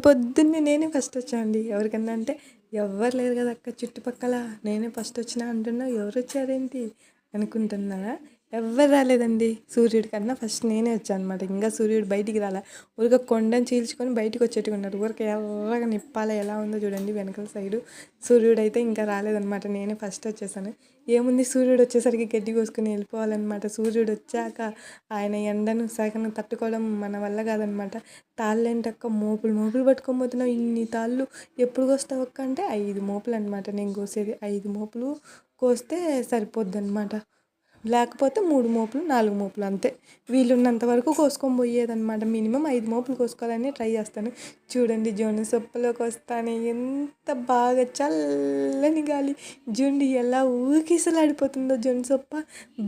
పొద్దున్నే నేనే ఫస్ట్ వచ్చానండి. ఎవరికన్నా అంటే ఎవ్వరు లేరు కదా అక్క చుట్టుపక్కల, నేనే ఫస్ట్ వచ్చినా అంటున్నా, ఎవరు వచ్చారేంటి అనుకుంటున్నారా? ఎవ్వరు రాలేదండి. సూర్యుడి కన్నా ఫస్ట్ నేనే వచ్చాను అనమాట. ఇంకా సూర్యుడు బయటికి రాలే, ఊరికే కొండని చీల్చుకొని బయటికి వచ్చేట్టుగా ఉన్నారు. ఊరికే ఎర్రగా నిప్పాల ఎలా ఉందో చూడండి వెనకాల సైడు. సూర్యుడు అయితే ఇంకా రాలేదనమాట, నేనే ఫస్ట్ వచ్చేసాను. ఏముంది, సూర్యుడు వచ్చేసరికి గడ్డి కోసుకుని వెళ్ళిపోవాలన్నమాట. సూర్యుడు వచ్చాక ఆయన ఎండను శాఖను తట్టుకోవడం మన వల్ల కాదనమాట. తాళ్ళేంటక్క మోపులు మోపులు పట్టుకొని పోతున్నావు, ఇన్ని తాళ్ళు ఎప్పుడు కోస్తావు అక్క అంటే 5 మోపులు అనమాట నేను కోసేది. 5 మోపులు కోస్తే సరిపోద్ది అనమాట. లేకపోతే 3 మోపులు 4 మోపులు అంతే. వీలున్నంత వరకు కోసుకొని పోయేదనమాట. మినిమం 5 మోపులు కోసుకోవాలని ట్రై చేస్తాను. చూడండి జొన్న సొప్పలోకి వస్తానే ఎంత బాగా చల్లని గాలి, జుండి ఎలా ఊగిసలాడిపోతుందో జొన్న సొప్ప.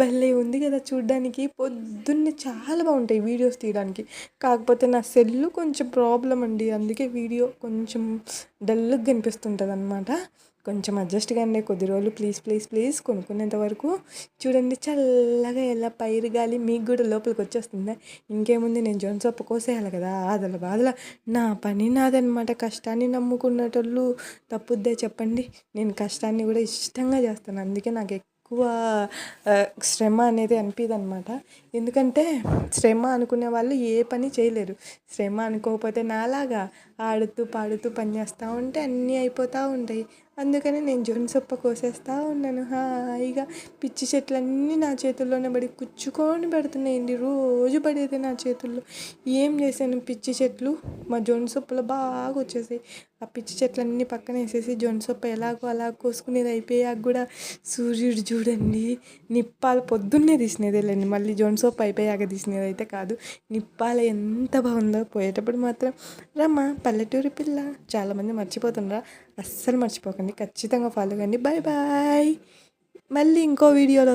భలే ఉంది కదా చూడ్డానికి. పొద్దున్నే చాలా బాగుంటాయి వీడియోస్ తీయడానికి. కాకపోతే నా సెల్లు కొంచెం ప్రాబ్లం అండి, అందుకే వీడియో కొంచెం డల్గా కనిపిస్తుంటుంది అనమాట. కొంచెం అడ్జస్ట్ కానీ కొద్ది రోజులు ప్లీజ్ ప్లీజ్ ప్లీజ్. కొనుక్కునేంత వరకు చూడండి చల్లగా ఎలా పైరు గాలి మీకు కూడా లోపలికి వచ్చేస్తుందా. ఇంకేముంది, నేను జొన్న సొప్ప కోసేయాలి కదా, ఆదల బాధల నా పని నాదనమాట. కష్టాన్ని నమ్ముకున్నటోళ్ళు తప్పుద్దే చెప్పండి. నేను కష్టాన్ని కూడా ఇష్టంగా చేస్తాను, అందుకే నాకు ఎక్కువ శ్రమ అనేది అనిపిదు అనమాట. ఎందుకంటే శ్రమ అనుకునే వాళ్ళు ఏ పని చేయలేరు. శ్రమ అనుకోకపోతే నాలాగా ఆడుతూ పాడుతూ పని చేస్తూ ఉంటే అన్నీ అయిపోతూ ఉంటాయి. అందుకని నేను జొన్న సొప్ప కోసేస్తూ ఉన్నాను హాయిగా. పిచ్చి చెట్లన్నీ నా చేతుల్లోనే పడి కుచ్చుకొని పెడుతున్నాయండి, రోజు పడేది నా చేతుల్లో. ఏం చేశాను, పిచ్చి చెట్లు మా జొన్న సొప్పలో బాగా వచ్చేసాయి. ఆ పిచ్చి చెట్లన్నీ పక్కన వేసేసి జొన్న సొప్ప ఎలాగో అలా కోసుకునేది అయిపోయాక కూడా సూర్యుడు చూడండి నిప్పాలు పొద్దున్నే తీసినదేలేండి, మళ్ళీ జొన్న సొప్ప అయిపోయాక తీసినది అయితే కాదు. నిప్పాల ఎంత బాగుందో. పోయేటప్పుడు మాత్రం రమ్మా పల్లెటూరి పిల్ల, చాలామంది మర్చిపోతుండ్రా, అస్సలు మర్చిపోకండి, ఖచ్చితంగా ఫాలో కండి. Bye bye. మళ్ళీ ఇంకో వీడియోలో